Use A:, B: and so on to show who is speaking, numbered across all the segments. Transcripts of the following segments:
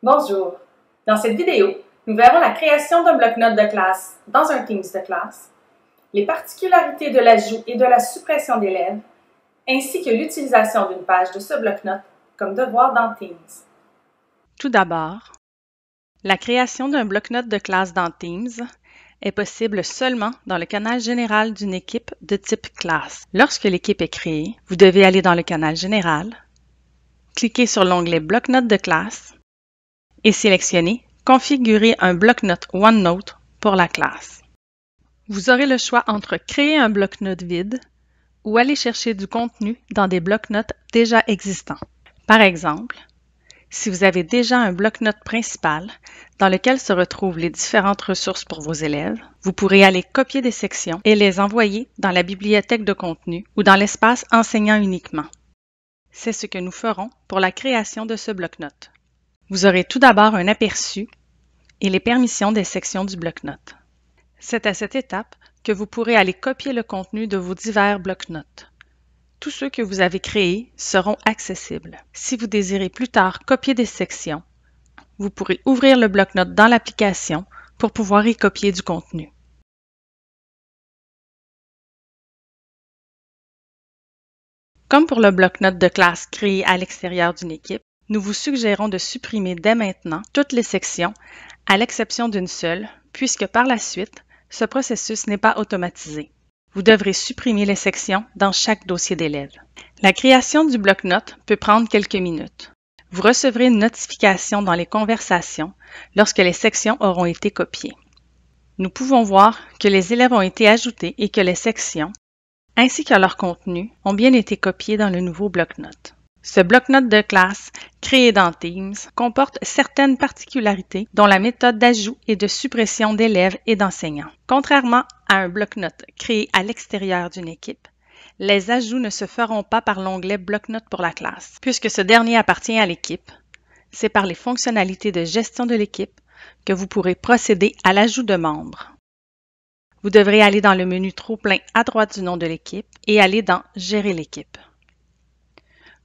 A: Bonjour! Dans cette vidéo, nous verrons la création d'un bloc-notes de classe dans un Teams de classe, les particularités de l'ajout et de la suppression d'élèves, ainsi que l'utilisation d'une page de ce bloc-notes comme devoir dans Teams.
B: Tout d'abord, la création d'un bloc-notes de classe dans Teams est possible seulement dans le canal général d'une équipe de type classe. Lorsque l'équipe est créée, vous devez aller dans le canal général, cliquer sur l'onglet bloc-notes de classe et sélectionner Configurer un bloc-notes OneNote pour la classe. Vous aurez le choix entre créer un bloc-notes vide ou aller chercher du contenu dans des bloc-notes déjà existants. Par exemple, si vous avez déjà un bloc-notes principal dans lequel se retrouvent les différentes ressources pour vos élèves, vous pourrez aller copier des sections et les envoyer dans la bibliothèque de contenu ou dans l'espace enseignant uniquement. C'est ce que nous ferons pour la création de ce bloc-notes. Vous aurez tout d'abord un aperçu et les permissions des sections du bloc-notes. C'est à cette étape que vous pourrez aller copier le contenu de vos divers bloc-notes. Tous ceux que vous avez créés seront accessibles. Si vous désirez plus tard copier des sections, vous pourrez ouvrir le bloc-notes dans l'application pour pouvoir y copier du contenu. Comme pour le bloc-notes de classe créé à l'extérieur d'une équipe, nous vous suggérons de supprimer dès maintenant toutes les sections, à l'exception d'une seule, puisque par la suite, ce processus n'est pas automatisé. Vous devrez supprimer les sections dans chaque dossier d'élève. La création du bloc-notes peut prendre quelques minutes. Vous recevrez une notification dans les conversations lorsque les sections auront été copiées. Nous pouvons voir que les élèves ont été ajoutés et que les sections, ainsi que leur contenu, ont bien été copiés dans le nouveau bloc-notes. Ce bloc-notes de classe, créé dans Teams, comporte certaines particularités dont la méthode d'ajout et de suppression d'élèves et d'enseignants. Contrairement à un bloc-notes créé à l'extérieur d'une équipe, les ajouts ne se feront pas par l'onglet bloc-notes pour la classe. Puisque ce dernier appartient à l'équipe, c'est par les fonctionnalités de gestion de l'équipe que vous pourrez procéder à l'ajout de membres. Vous devrez aller dans le menu trop-plein à droite du nom de l'équipe et aller dans Gérer l'équipe.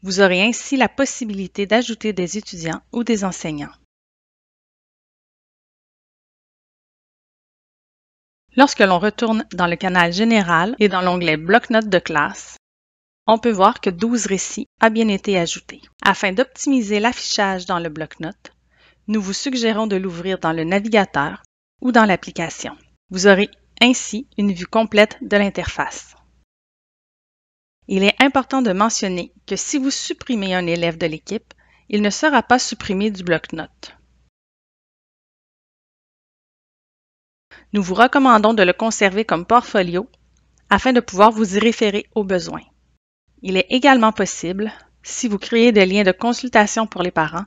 B: Vous aurez ainsi la possibilité d'ajouter des étudiants ou des enseignants. Lorsque l'on retourne dans le canal général et dans l'onglet bloc-notes de classe, on peut voir que 12 récits a bien été ajouté. Afin d'optimiser l'affichage dans le bloc-notes, nous vous suggérons de l'ouvrir dans le navigateur ou dans l'application. Vous aurez ainsi une vue complète de l'interface. Il est important de mentionner que si vous supprimez un élève de l'équipe, il ne sera pas supprimé du bloc-notes. Nous vous recommandons de le conserver comme portfolio afin de pouvoir vous y référer au besoin. Il est également possible, si vous créez des liens de consultation pour les parents,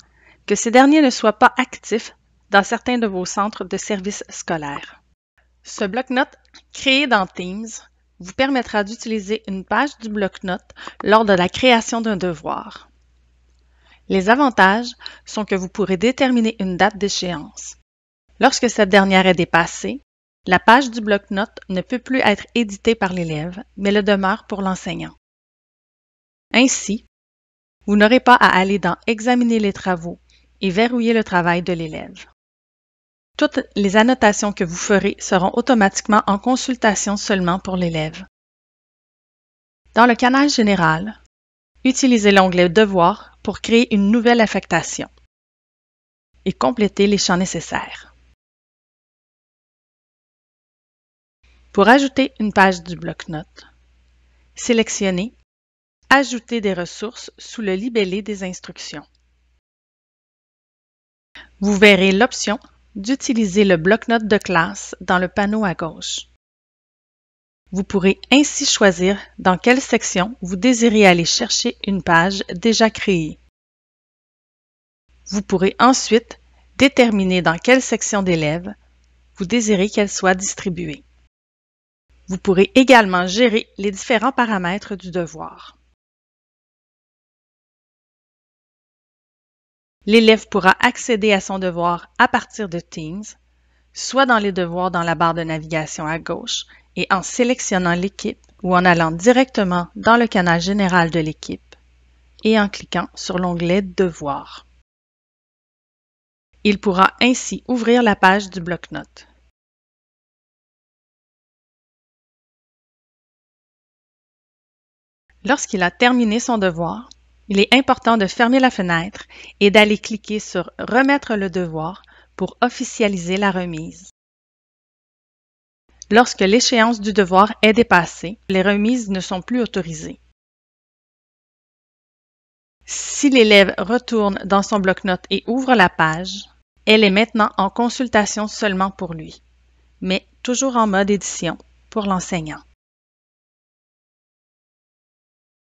B: que ces derniers ne soient pas actifs dans certains de vos centres de services scolaires. Ce bloc-notes créé dans Teams vous permettra d'utiliser une page du bloc-notes lors de la création d'un devoir. Les avantages sont que vous pourrez déterminer une date d'échéance. Lorsque cette dernière est dépassée, la page du bloc-notes ne peut plus être éditée par l'élève, mais le demeure pour l'enseignant. Ainsi, vous n'aurez pas à aller dans Examiner les travaux et verrouiller le travail de l'élève. Toutes les annotations que vous ferez seront automatiquement en consultation seulement pour l'élève. Dans le canal général, utilisez l'onglet Devoirs pour créer une nouvelle affectation et compléter les champs nécessaires. Pour ajouter une page du bloc-notes, sélectionnez Ajouter des ressources sous le libellé des instructions. Vous verrez l'option d'utiliser le bloc-notes de classe dans le panneau à gauche. Vous pourrez ainsi choisir dans quelle section vous désirez aller chercher une page déjà créée. Vous pourrez ensuite déterminer dans quelle section d'élèves vous désirez qu'elle soit distribuée. Vous pourrez également gérer les différents paramètres du devoir. L'élève pourra accéder à son devoir à partir de Teams, soit dans les devoirs dans la barre de navigation à gauche et en sélectionnant l'équipe ou en allant directement dans le canal général de l'équipe et en cliquant sur l'onglet Devoirs. Il pourra ainsi ouvrir la page du bloc-notes. Lorsqu'il a terminé son devoir, il est important de fermer la fenêtre et d'aller cliquer sur « Remettre le devoir » pour officialiser la remise. Lorsque l'échéance du devoir est dépassée, les remises ne sont plus autorisées. Si l'élève retourne dans son bloc-notes et ouvre la page, elle est maintenant en consultation seulement pour lui, mais toujours en mode édition pour l'enseignant.